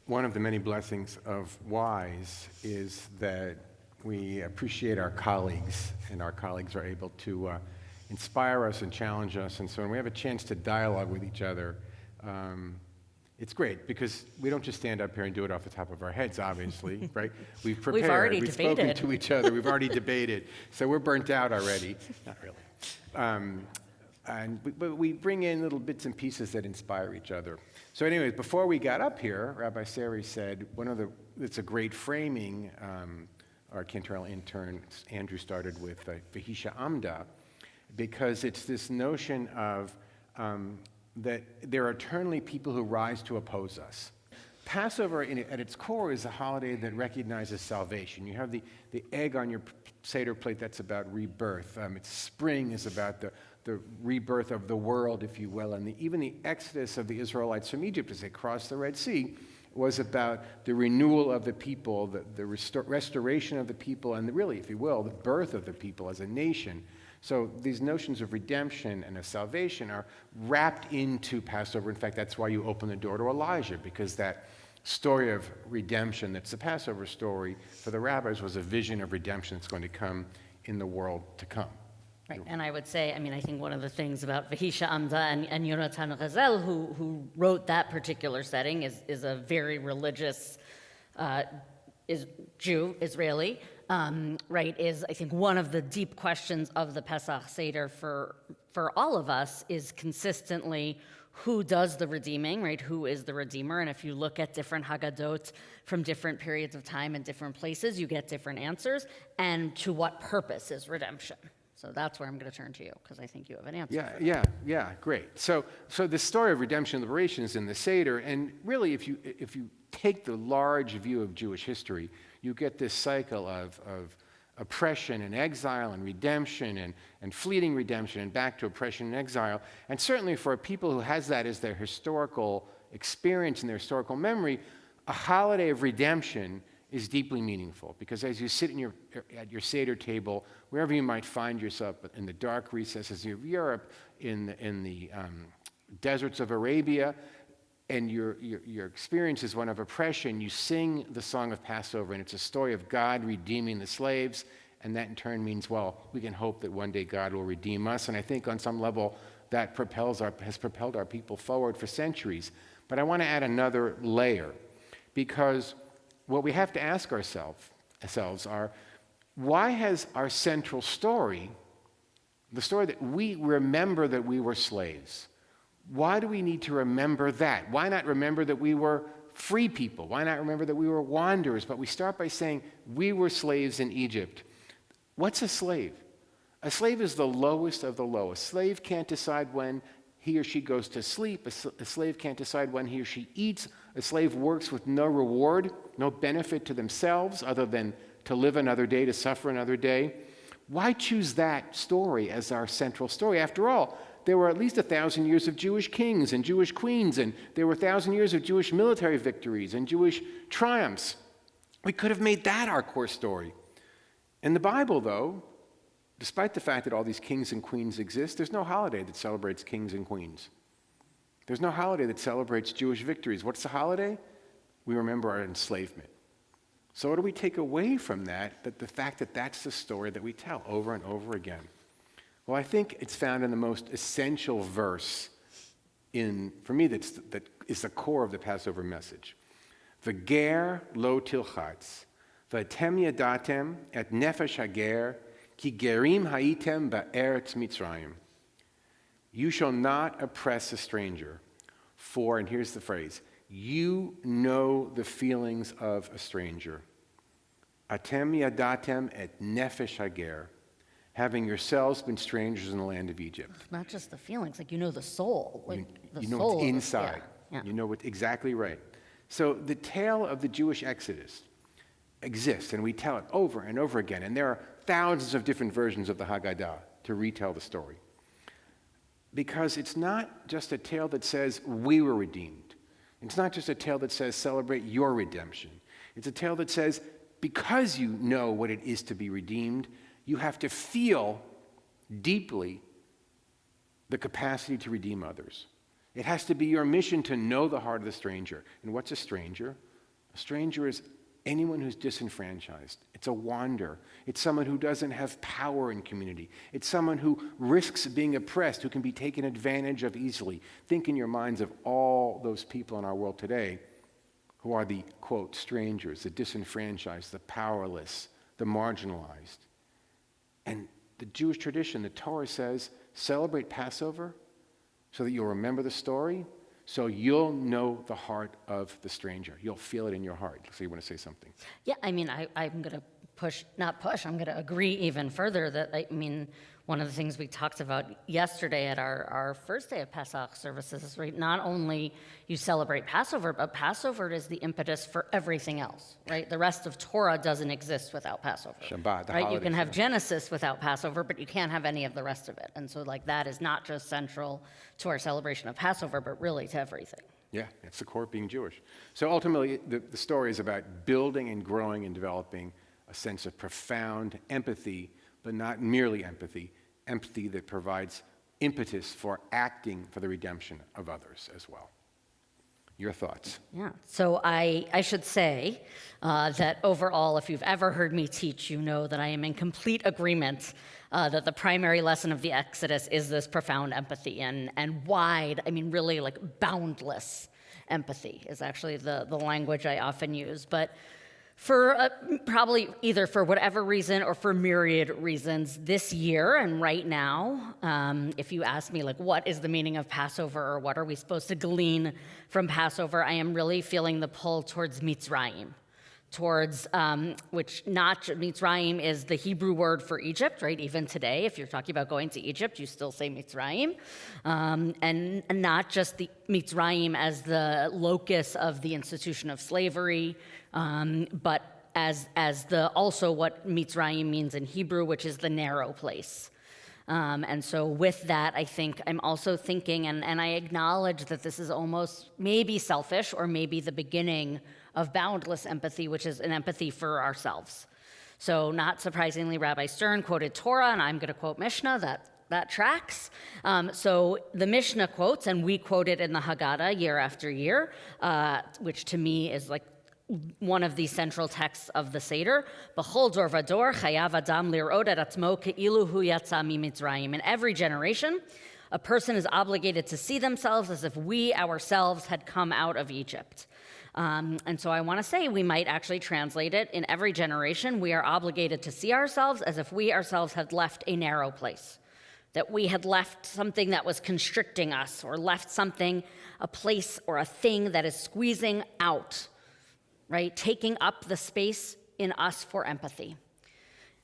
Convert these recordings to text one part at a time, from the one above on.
One of the many blessings of WISE is that we appreciate our colleagues, and our colleagues are able to inspire us and challenge us. And so when we have a chance to dialogue with each other, it's great because we don't just stand up here and do it off the top of our heads, obviously, right? We've prepared, we've spoken to each other, we've already debated, so we're burnt out already. Not really. But we bring in little bits and pieces that inspire each other. So anyways, before we got up here, Rabbi Sari said, it's a great framing, our cantorial intern, Andrew, started with Vahisha Amda, because it's this notion of that there are eternally people who rise to oppose us. Passover, at its core, is a holiday that recognizes salvation. You have the egg on your Seder plate, that's about rebirth. Spring is about the rebirth of the world, if you will. And even the exodus of the Israelites from Egypt as they crossed the Red Sea was about the renewal of the people, the restoration of the people, and really, if you will, the birth of the people as a nation. So these notions of redemption and of salvation are wrapped into Passover. In fact, that's why you open the door to Elijah, because that story of redemption, that's the Passover story, for the rabbis was a vision of redemption that's going to come in the world to come. Right, and I would say, I think one of the things about Vahisha Amda and Yonatan Razel, who wrote that particular setting, is a very religious Jew, Israeli, right, is I think one of the deep questions of the Pesach Seder for all of us is consistently who does the redeeming, right? Who is the Redeemer? And if you look at different Haggadot from different periods of time and different places, you get different answers. And to what purpose is redemption? So that's where I'm going to turn to you, because I think you have an answer. Yeah, great. So the story of redemption and liberation is in the Seder, and really, if you take the large view of Jewish history, you get this cycle of oppression and exile and redemption and fleeting redemption and back to oppression and exile. And certainly for a people who has that as their historical experience and their historical memory, a holiday of redemption is deeply meaningful, because as you sit at your Seder table, wherever you might find yourself, in the dark recesses of Europe, in the deserts of Arabia, and your experience is one of oppression, you sing the song of Passover, and it's a story of God redeeming the slaves, and that in turn means, well, we can hope that one day God will redeem us, and I think on some level that has propelled our people forward for centuries. But I want to add another layer, because what we have to ask ourselves are, why has our central story, the story that we remember that we were slaves, why do we need to remember that? Why not remember that we were free people? Why not remember that we were wanderers? But we start by saying we were slaves in Egypt. What's a slave? A slave is the lowest of the low. A slave can't decide when he or she goes to sleep. A slave can't decide when he or she eats. A slave works with no reward, no benefit to themselves other than to live another day, to suffer another day. Why choose that story as our central story? After all, there were at least 1,000 years of Jewish kings and Jewish queens, and there were 1,000 years of Jewish military victories and Jewish triumphs. We could have made that our core story. In the Bible, though, despite the fact that all these kings and queens exist, there's no holiday that celebrates kings and queens. There's no holiday that celebrates Jewish victories. What's the holiday? We remember our enslavement. So what do we take away from that, the fact that that's the story that we tell over and over again? Well, I think it's found in the most essential verse for me, that is the core of the Passover message. V'ger lo tilchatz, v'atem yadatem et nefesh hager, ki gerim haitem ba'eretz Mitzrayim. You shall not oppress a stranger, for, and here's the phrase, you know the feelings of a stranger. Atem yadatem et nefesh hager, having yourselves been strangers in the land of Egypt. Not just the feelings, like you know the soul. You know what's inside. Yeah. You know what's exactly right. So the tale of the Jewish Exodus exists, and we tell it over and over again, and there are thousands of different versions of the Haggadah to retell the story. Because it's not just a tale that says we were redeemed. It's not just a tale that says celebrate your redemption. It's a tale that says because you know what it is to be redeemed, you have to feel deeply the capacity to redeem others. It has to be your mission to know the heart of the stranger. And what's a stranger? A stranger is anyone who's disenfranchised. It's a wander. It's someone who doesn't have power in community. It's someone who risks being oppressed, who can be taken advantage of easily. Think in your minds of all those people in our world today who are the, quote, strangers, the disenfranchised, the powerless, the marginalized. And the Jewish tradition, the Torah says, celebrate Passover so that you'll remember the story, so you'll know the heart of the stranger. You'll feel it in your heart. So you want to say something? Yeah, I mean, I'm going to I'm going to agree even further that, I mean, one of the things we talked about yesterday at our first day of Pesach services is, right, not only you celebrate Passover, but Passover is the impetus for everything else, right? The rest of Torah doesn't exist without Passover. Shabbat, the right? You holidays, can have yeah. Genesis without Passover, but you can't have any of the rest of it. And so, like, that is not just central to our celebration of Passover, but really to everything. Yeah, it's the core of being Jewish. So ultimately, the story is about building and growing and developing a sense of profound empathy, but not merely empathy that provides impetus for acting for the redemption of others as well. Your thoughts? Yeah, so I should say that overall, if you've ever heard me teach, you know that I am in complete agreement that the primary lesson of the Exodus is this profound empathy and wide, I mean, really like boundless empathy is actually the language I often use. But for probably either for whatever reason or for myriad reasons, this year and right now, if you ask me, like, what is the meaning of Passover or what are we supposed to glean from Passover, I am really feeling the pull towards Mitzrayim, towards which not Mitzrayim is the Hebrew word for Egypt, right? Even today, if you're talking about going to Egypt, you still say Mitzrayim, and not just the Mitzrayim as the locus of the institution of slavery, but as the also what Mitzrayim means in Hebrew, which is the narrow place. And so with that, I think I'm also thinking, and I acknowledge that this is almost maybe selfish or maybe the beginning of boundless empathy, which is an empathy for ourselves. So not surprisingly, Rabbi Stern quoted Torah, and I'm going to quote Mishnah, that tracks. So the Mishnah quotes, and we quote it in the Haggadah year after year, which to me is like one of the central texts of the Seder. B'chol dor vador chayav adam lir'od et atzmo ke'ilu hu yatsa miMitzrayim. In every generation, a person is obligated to see themselves as if we ourselves had come out of Egypt. And so I want to say we might actually translate it, in every generation, we are obligated to see ourselves as if we ourselves had left a narrow place, that we had left something that was constricting us, or left something, a place or a thing that is squeezing out, right? Taking up the space in us for empathy.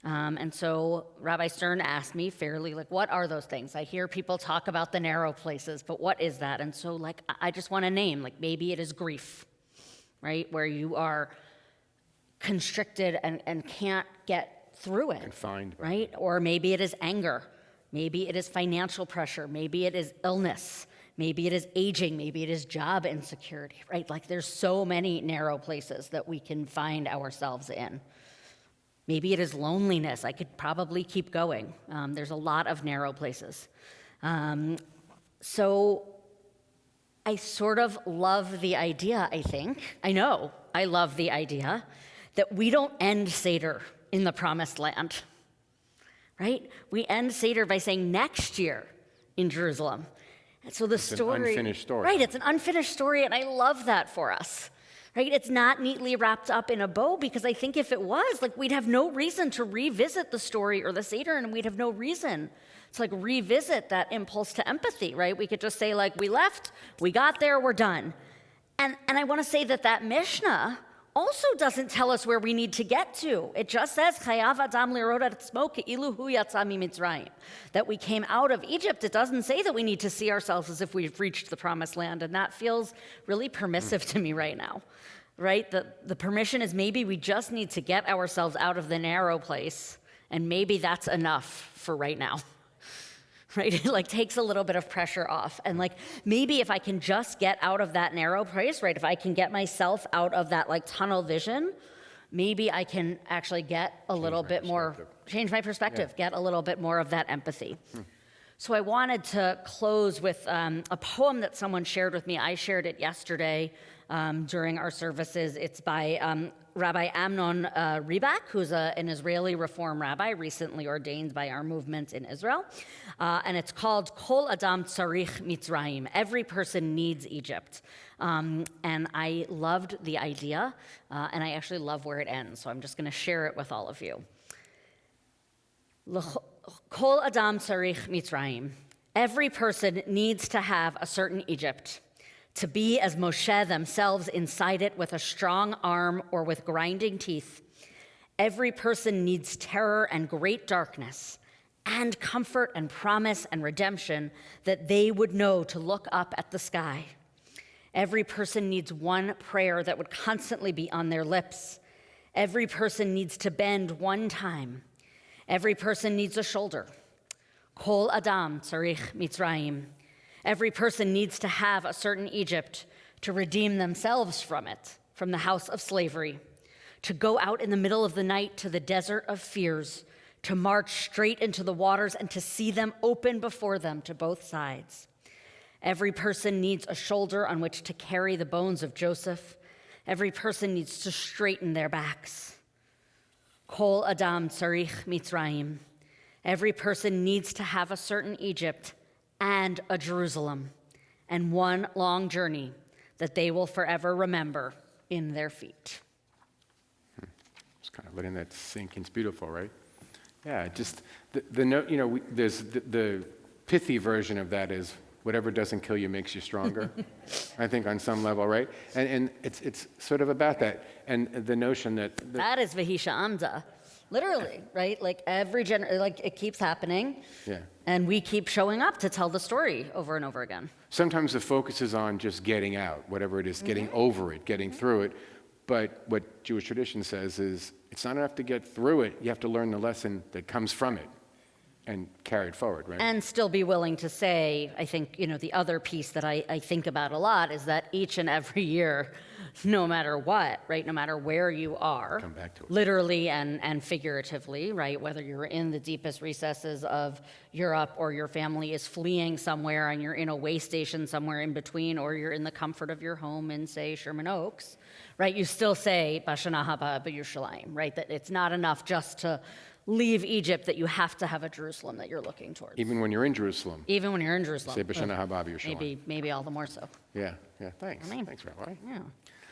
And so Rabbi Stern asked me fairly, like, what are those things? I hear people talk about the narrow places, but what is that? And so, like, I just want to name, like, maybe it is grief, right? Where you are constricted and can't get through it. Confined. Right? Or maybe it is anger. Maybe it is financial pressure. Maybe it is illness. Maybe it is aging. Maybe it is job insecurity, right? Like, there's so many narrow places that we can find ourselves in. Maybe it is loneliness. I could probably keep going. There's a lot of narrow places. So I sort of love the idea, I know I love the idea that we don't end Seder in the Promised Land, right? We end Seder by saying next year in Jerusalem. And so It's an unfinished story. Right, it's an unfinished story, and I love that for us. Right? It's not neatly wrapped up in a bow, because I think if it was, like, we'd have no reason to revisit the story or the Seder, and we'd have no reason to, like, revisit that impulse to empathy, right? We could just say, like, we left, we got there, we're done. And I want to say that Mishnah also doesn't tell us where we need to get to. It just says, Chayav Adam lirod et atzmo ke'ilu hu yatsa miMitzrayim, that we came out of Egypt. It doesn't say that we need to see ourselves as if we've reached the Promised Land, and that feels really permissive to me right now, right? The permission is maybe we just need to get ourselves out of the narrow place, and maybe that's enough for right now. Right? It, like, takes a little bit of pressure off. And, like, maybe if I can just get out of that narrow place, right? If I can get myself out of that, like, tunnel vision, maybe I can actually get a little bit more, change my perspective, get a little bit more of that empathy. So I wanted to close with a poem that someone shared with me. I shared it yesterday. during our services. It's by Rabbi Amnon Ribak, who's an Israeli Reform rabbi, recently ordained by our movement in Israel. And it's called Kol Adam Tzarich Mitzrayim. Every person needs Egypt. And I loved the idea, and I actually love where it ends, so I'm just going to share it with all of you. Kol Adam Tzarich Mitzrayim. Every person needs to have a certain Egypt, to be as Moshe themselves inside it with a strong arm or with grinding teeth. Every person needs terror and great darkness, and comfort and promise and redemption that they would know to look up at the sky. Every person needs one prayer that would constantly be on their lips. Every person needs to bend one time. Every person needs a shoulder. Kol Adam Tzarich Mitzrayim. Every person needs to have a certain Egypt to redeem themselves from it, from the house of slavery, to go out in the middle of the night to the desert of fears, to march straight into the waters and to see them open before them to both sides. Every person needs a shoulder on which to carry the bones of Joseph. Every person needs to straighten their backs. Kol Adam Tzarich Mitzrayim. Every person needs to have a certain Egypt and a Jerusalem, and one long journey that they will forever remember in their feet. Just kind of letting that sink in. It's beautiful, right? Yeah, just the note, you know, there's the pithy version of that is whatever doesn't kill you makes you stronger. I think on some level, right? And it's sort of about that. And the notion that that is Vahisha Amda. Literally, right? Like like it keeps happening. Yeah. And we keep showing up to tell the story over and over again. Sometimes the focus is on just getting out, whatever it is, getting over it, getting through it. But what Jewish tradition says is it's not enough to get through it. You have to learn the lesson that comes from it and carry it forward, right? And still be willing to say, I think, you know, the other piece that I think about a lot is that each and every year, no matter what, right, no matter where you are, come back to it. Literally and figuratively, right, whether you're in the deepest recesses of Europe or your family is fleeing somewhere and you're in a way station somewhere in between, or you're in the comfort of your home in, say, Sherman Oaks, right, you still say, Bashana haba b'Yerushalayim, right, that it's not enough just to leave Egypt, that you have to have a Jerusalem that you're looking towards. Even when you're in Jerusalem. Even when you're in Jerusalem. Say B'Shana Haba b'Yerushalayim. Maybe all the more so. Yeah, thanks. I mean, Thanks, Rabbi. Yeah.